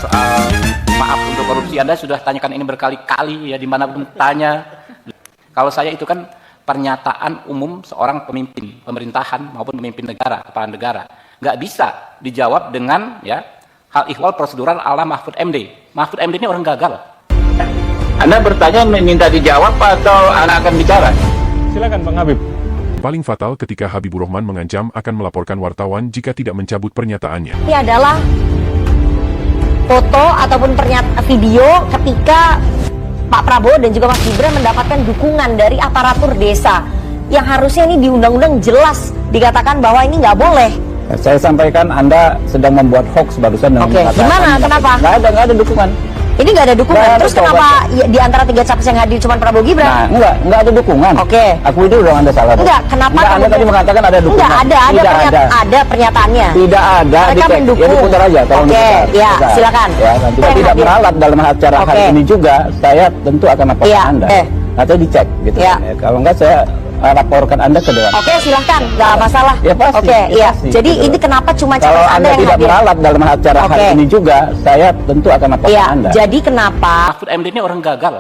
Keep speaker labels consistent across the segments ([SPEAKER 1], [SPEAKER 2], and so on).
[SPEAKER 1] soal maaf untuk korupsi. Anda sudah tanyakan ini berkali-kali ya, dimanapun tanya. Kalau saya itu kan pernyataan umum seorang pemimpin pemerintahan maupun pemimpin negara, kepala negara, nggak bisa dijawab dengan ya hal ihwal prosedural ala Mahfud MD. Mahfud MD ini orang gagal. Anda bertanya minta dijawab atau Anda akan bicara?
[SPEAKER 2] Silakan Bang Habib.
[SPEAKER 3] Paling fatal ketika Habibur Rahman mengancam akan melaporkan wartawan jika tidak mencabut pernyataannya.
[SPEAKER 4] Ini adalah foto ataupun video ketika Pak Prabowo dan juga Mas Gibran mendapatkan dukungan dari aparatur desa yang harusnya ini di undang-undang jelas dikatakan bahwa ini nggak boleh.
[SPEAKER 5] Saya sampaikan Anda sedang membuat hoax barusan dengan mengatakan.
[SPEAKER 4] Gimana? Kenapa?
[SPEAKER 5] Nggak ada dukungan.
[SPEAKER 4] Ini nggak ada dukungan.
[SPEAKER 5] Nggak ada.
[SPEAKER 4] Terus kenapa di antara 3 capres yang hadir cuma Prabowo Gibran?
[SPEAKER 5] Nah, nggak ada dukungan.
[SPEAKER 4] Oke.
[SPEAKER 5] Aku itu udah Anda salah.
[SPEAKER 4] Enggak, kenapa
[SPEAKER 5] Anda
[SPEAKER 4] kemudian
[SPEAKER 5] tadi mengatakan ada dukungan.
[SPEAKER 4] Enggak, ada pernyataannya.
[SPEAKER 5] Tidak ada.
[SPEAKER 4] Mereka mendukung.
[SPEAKER 5] Ya diputar aja, tolong diputar.
[SPEAKER 4] Ya, silakan.
[SPEAKER 5] Ya, dan tidak meralat dalam acara hari ini juga, saya tentu akan laporkan Anda. Nanti dicek gitu. Ya. Kalau enggak saya laporkan Anda ke dewan.
[SPEAKER 4] Oke, silahkan, nggak masalah.
[SPEAKER 5] Ya pasti.
[SPEAKER 4] Oke, iya.
[SPEAKER 5] Pasti,
[SPEAKER 4] jadi
[SPEAKER 5] gitu.
[SPEAKER 4] ini kenapa cuma
[SPEAKER 5] kalau
[SPEAKER 4] capres Anda yang
[SPEAKER 5] tidak
[SPEAKER 4] hadir?
[SPEAKER 5] meralat dalam acara hari ini juga, saya tentu akan laporkan Anda.
[SPEAKER 4] Jadi kenapa?
[SPEAKER 1] Mahfud MD ini orang gagal.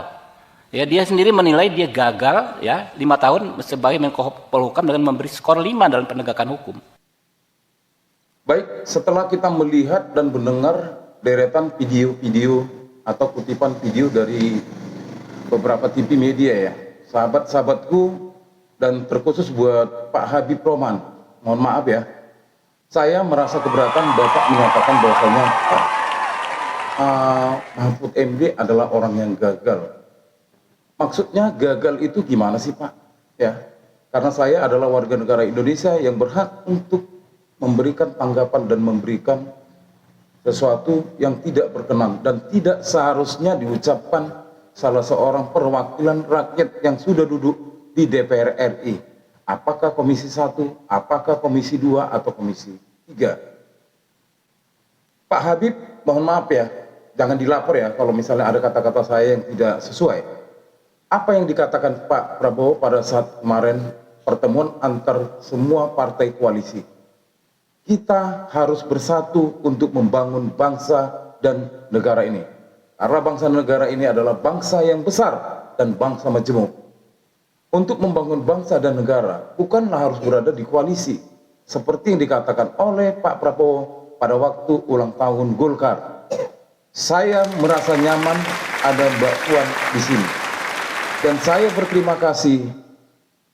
[SPEAKER 1] Ya, dia sendiri menilai dia gagal ya 5 tahun sebagai Menko Polhukam dengan memberi skor 5 dalam penegakan hukum.
[SPEAKER 6] Baik, setelah kita melihat dan mendengar deretan video-video atau kutipan video dari beberapa TV media ya, sahabat-sahabatku dan terkhusus buat Pak Habib Rahman, mohon maaf ya, saya merasa keberatan Bapak menyatakan bahwasanya Mahfud MD adalah orang yang gagal. Maksudnya gagal itu gimana sih Pak? Ya, karena saya adalah warga negara Indonesia yang berhak untuk memberikan tanggapan dan memberikan sesuatu yang tidak berkenan dan tidak seharusnya diucapkan salah seorang perwakilan rakyat yang sudah duduk di DPR RI. Apakah Komisi 1, apakah Komisi 2, atau Komisi 3. Pak Habib, mohon maaf ya, jangan dilapor ya kalau misalnya ada kata-kata saya yang tidak sesuai. Apa yang dikatakan Pak Prabowo pada saat kemarin pertemuan antar semua partai koalisi. Kita harus bersatu untuk membangun bangsa dan negara ini. Karena bangsa dan negara ini adalah bangsa yang besar dan bangsa majemuk. Untuk membangun bangsa dan negara bukanlah harus berada di koalisi seperti yang dikatakan oleh Pak Prabowo pada waktu ulang tahun Golkar. Saya merasa nyaman ada Mbak Puan di sini. Dan saya berterima kasih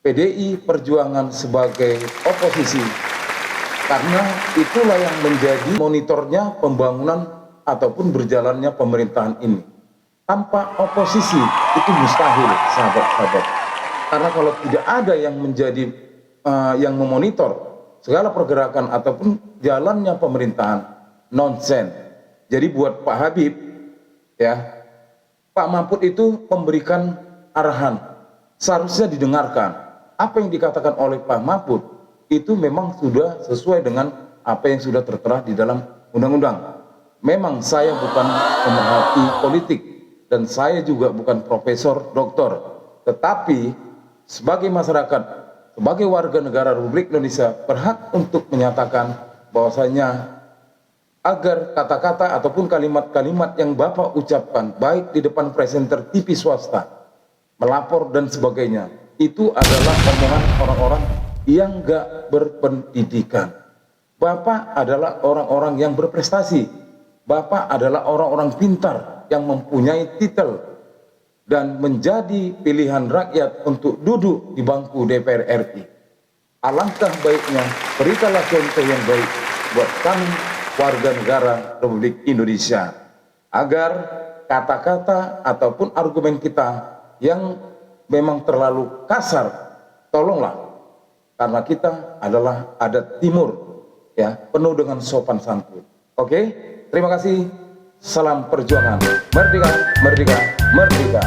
[SPEAKER 6] PDI Perjuangan sebagai oposisi karena itulah yang menjadi monitornya pembangunan ataupun berjalannya pemerintahan ini. Tanpa oposisi itu mustahil, sahabat-sahabat. Karena kalau tidak ada yang menjadi yang memonitor segala pergerakan ataupun jalannya pemerintahan, nonsen. Jadi buat Pak Habib, ya, Pak Mahfud itu memberikan arahan, seharusnya didengarkan. Apa yang dikatakan oleh Pak Mahfud itu memang sudah sesuai dengan apa yang sudah tertera di dalam undang-undang. Memang saya bukan pemerhati politik dan saya juga bukan profesor, doktor, tetapi sebagai masyarakat, sebagai warga negara Republik Indonesia berhak untuk menyatakan bahwasanya agar kata-kata ataupun kalimat-kalimat yang Bapak ucapkan baik di depan presenter TV swasta, melapor dan sebagainya, itu adalah omongan orang-orang yang gak berpendidikan. Bapak adalah orang-orang yang berprestasi. Bapak adalah orang-orang pintar yang mempunyai titel dan menjadi pilihan rakyat untuk duduk di bangku DPR RI. Alangkah baiknya berikanlah contoh yang baik buat kami warga negara Republik Indonesia agar kata-kata ataupun argumen kita yang memang terlalu kasar, tolonglah, karena kita adalah adat timur ya, penuh dengan sopan santun. Oke, terima kasih. Salam perjuangan. Merdeka, merdeka, merdeka.